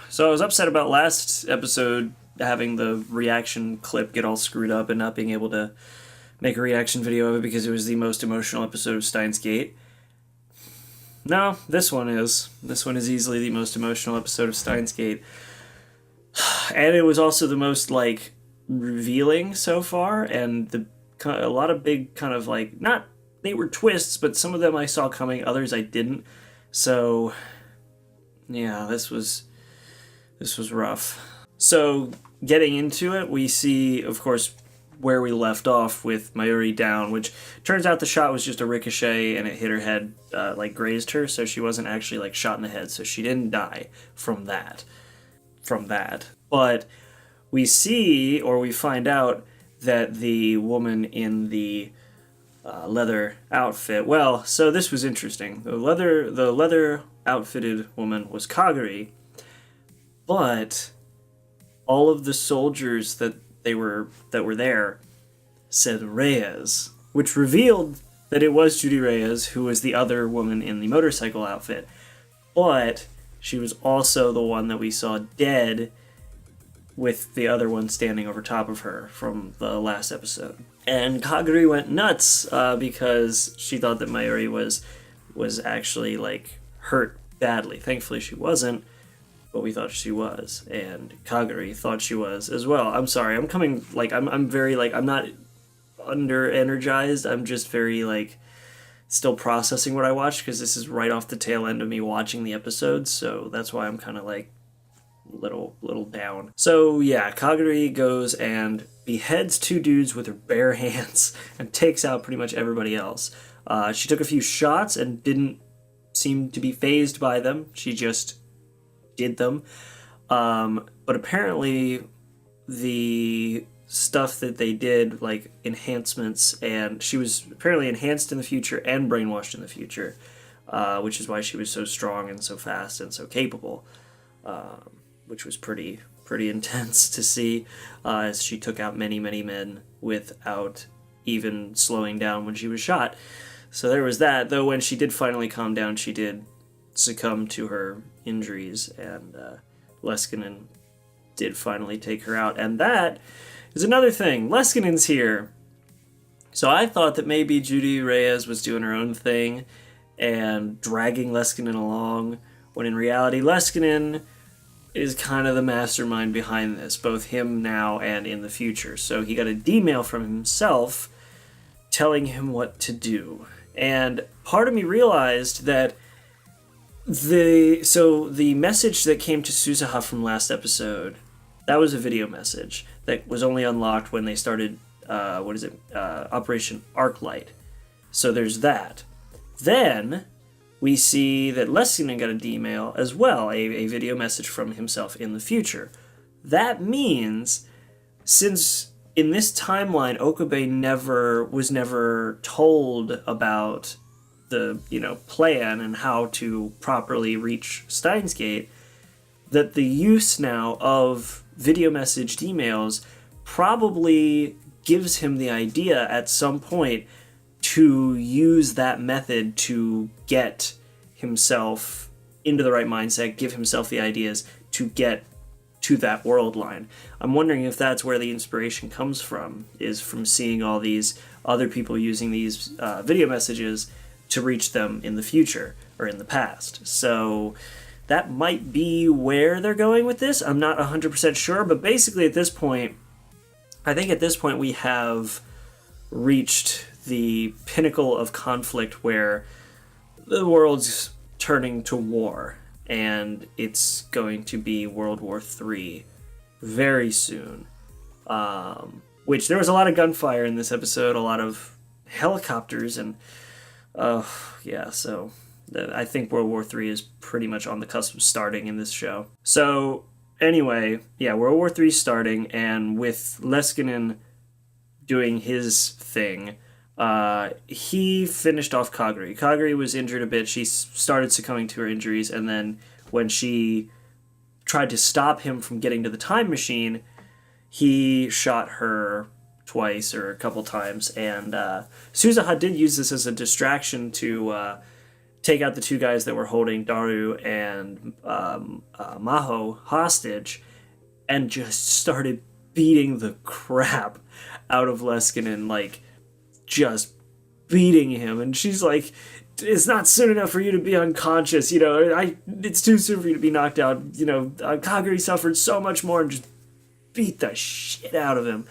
So I was upset about last episode having the reaction clip get all screwed up and not being able to make a reaction video of it because it was the most emotional episode of Steins Gate. No, this one is. This one is easily the most emotional episode of Steins Gate. And it was also the most, revealing so far, and a lot of big not, they were twists, but some of them I saw coming, others I didn't. So, yeah, this was rough. So, getting into it, we see, of course, where we left off with Mayuri down, which turns out the shot was just a ricochet and it hit her head, grazed her, so she wasn't actually, shot in the head, so she didn't die from that. But we see, or we find out, that the woman in the leather outfit, well, so this was interesting. The leather outfitted woman was Kagari, but all of the soldiers that were there said Reyes, which revealed that it was Judy Reyes who was the other woman in the motorcycle outfit. But she was also the one that we saw dead with the other one standing over top of her from the last episode. And Kagari went nuts because she thought that Mayuri was actually hurt badly. Thankfully she wasn't, but we thought she was, and Kagari thought she was as well. I'm sorry, I'm coming, I'm very, I'm not under-energized, I'm just very, still processing what I watched, because this is right off the tail end of me watching the episodes, so that's why I'm kind of, little down. So, yeah, Kagari goes and beheads two dudes with her bare hands, and takes out pretty much everybody else. She took a few shots and didn't seem to be fazed by them, she just did them, but apparently the stuff that they did, enhancements, and she was apparently enhanced in the future and brainwashed in the future, which is why she was so strong and so fast and so capable, which was pretty intense to see, as she took out many men without even slowing down when she was shot. So there was that, though when she did finally calm down, she did succumb to her injuries, and Leskinen did finally take her out. And that is another thing. Leskinen's here. So I thought that maybe Judy Reyes was doing her own thing and dragging Leskinen along, when in reality Leskinen is kind of the mastermind behind this, both him now and in the future. So he got a D-mail from himself telling him what to do. And part of me realized that the message that came to Suzuha from last episode, that was a video message that was only unlocked when they started, Operation Arclight. So there's that. Then we see that Leskinen got a D-mail as well, a video message from himself in the future. That means, since in this timeline Okabe was never told about the plan and how to properly reach Steins Gate, that the use now of video messaged emails probably gives him the idea at some point to use that method to get himself into the right mindset, give himself the ideas to get to that world line. I'm wondering if that's where the inspiration comes from, is from seeing all these other people using these video messages to reach them in the future, or in the past. So that might be where they're going with this. I'm not 100% sure, but basically at this point, I think at this point we have reached the pinnacle of conflict where the world's turning to war, and it's going to be World War III very soon. Which there was a lot of gunfire in this episode, a lot of helicopters, and so I think World War III is pretty much on the cusp of starting in this show. So, anyway, yeah, World War III starting, and with Leskinen doing his thing, he finished off Kagari. Kagari was injured a bit, she started succumbing to her injuries, and then when she tried to stop him from getting to the time machine, he shot her twice or a couple times, and Suzuha did use this as a distraction to take out the two guys that were holding Daru and Maho hostage, and just started beating the crap out of Leskinen, like, just beating him. And she's like, it's not soon enough for you to be unconscious, you know, it's too soon for you to be knocked out, you know, Kaguri suffered so much more, and just beat the shit out of him.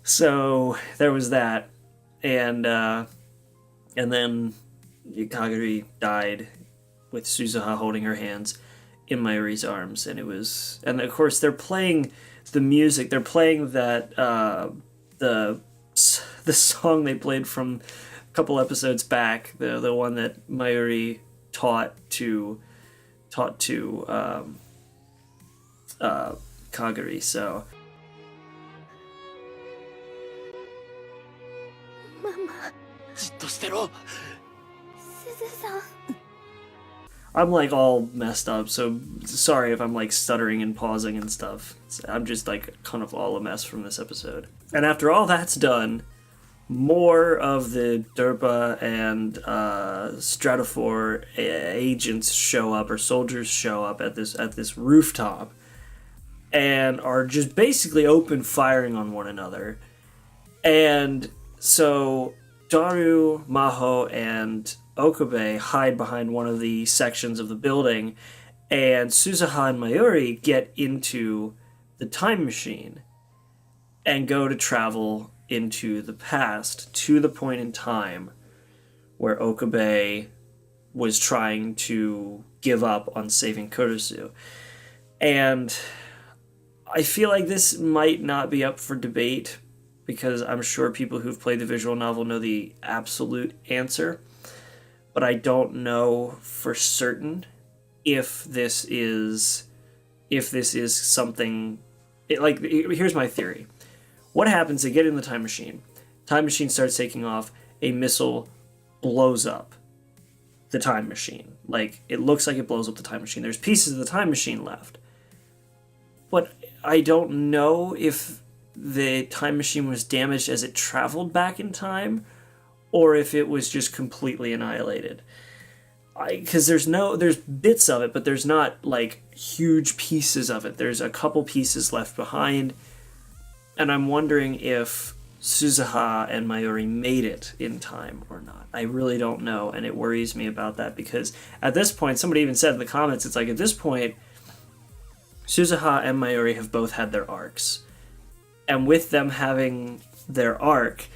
So there was that. And then Kaguri died with Suzuha holding her hands in Mayuri's arms, and of course they're playing the music, they're playing that, the song they played from a couple episodes back, the one that Mayuri taught to Kaguri, so. Mama. I'm like all messed up, so sorry if I'm like stuttering and pausing and stuff. I'm just like kind of all a mess from this episode. And after all that's done, more of the Derpa and Stratophore agents show up, or soldiers show up at this rooftop, and are just basically open firing on one another. And so Daru, Maho, and Okabe hide behind one of the sections of the building, and Suzuha and Mayuri get into the time machine and go to travel into the past to the point in time where Okabe was trying to give up on saving Kurisu. And I feel like this might not be up for debate, because I'm sure people who've played the visual novel know the absolute answer, but I don't know for certain if this is something. Here's my theory. What happens? They get in the time machine. Time machine starts taking off. A missile blows up the time machine. Like, it looks like it blows up the time machine. There's pieces of the time machine left. But I don't know if the time machine was damaged as it traveled back in time, or if it was just completely annihilated. Because there's bits of it, but there's not like huge pieces of it. There's a couple pieces left behind, and I'm wondering if Suzuha and Mayuri made it in time or not. I really don't know, and it worries me about that, because at this point, somebody even said in the comments, it's like, at this point, Suzuha and Mayuri have both had their arcs. And with them having their arc,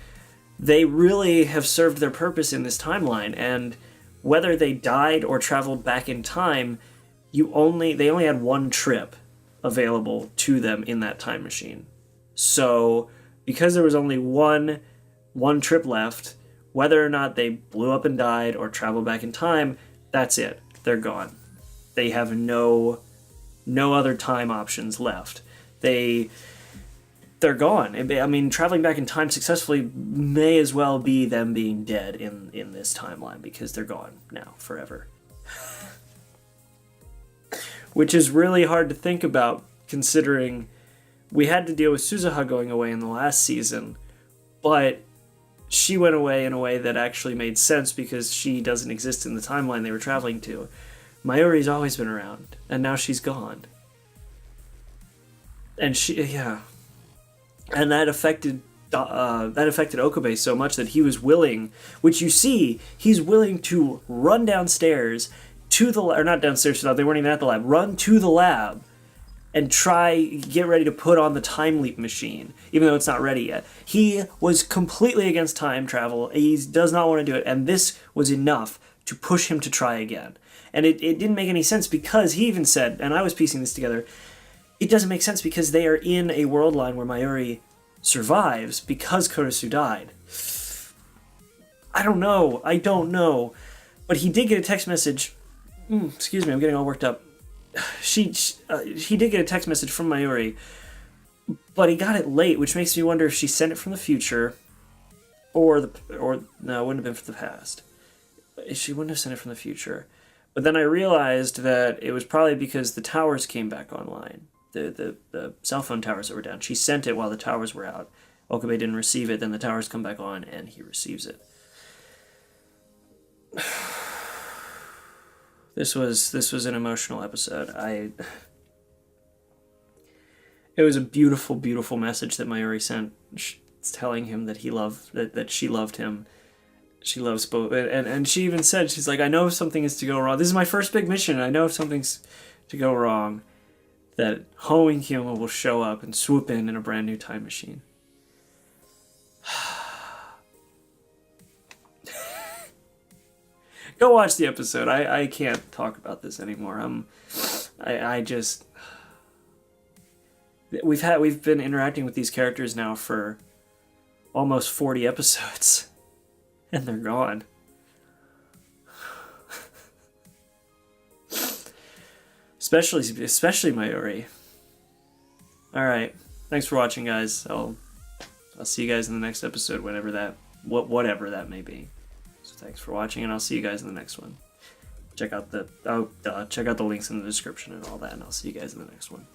they really have served their purpose in this timeline. And whether they died or traveled back in time, they only had one trip available to them in that time machine. So because there was only one trip left, whether or not they blew up and died or traveled back in time, that's it. They're gone. They have no other time options left. They're gone. I mean, traveling back in time successfully may as well be them being dead in this timeline, because they're gone now forever. Which is really hard to think about, considering we had to deal with Suzuha going away in the last season, but she went away in a way that actually made sense because she doesn't exist in the timeline they were traveling to. Mayuri's always been around, and now she's gone. And and that affected Okabe so much that he was willing, which you see, he's willing to run downstairs to the, or not downstairs, they weren't even at the lab, run to the lab and get ready to put on the time leap machine, even though it's not ready yet. He was completely against time travel. He does not want to do it, and this was enough to push him to try again. And it didn't make any sense, because he even said, and I was piecing this together, it doesn't make sense because they are in a world line where Mayuri survives because Kurisu died. I don't know. But he did get a text message. Excuse me, I'm getting all worked up. He did get a text message from Mayuri, but he got it late, which makes me wonder if she sent it from the future, or no, it wouldn't have been from the past. She wouldn't have sent it from the future. But then I realized that it was probably because the towers came back online. The cell phone towers that were down. She sent it while the towers were out. Okabe didn't receive it, then the towers come back on, and he receives it. This was an emotional episode. It was a beautiful, beautiful message that Mayuri sent, telling him that that she loved him. She loves both, and she even said, she's like, I know if something is to go wrong. This is my first big mission. I know if something's to go wrong, that Hoenn Kyoma will show up and swoop in a brand new time machine. Go watch the episode. I can't talk about this anymore. I just we've been interacting with these characters now for almost 40 episodes, and they're gone. Especially Mayuri. All right, thanks for watching, guys. I'll see you guys in the next episode, whatever that may be. So thanks for watching, and I'll see you guys in the next one. Check out the links in the description and all that, and I'll see you guys in the next one.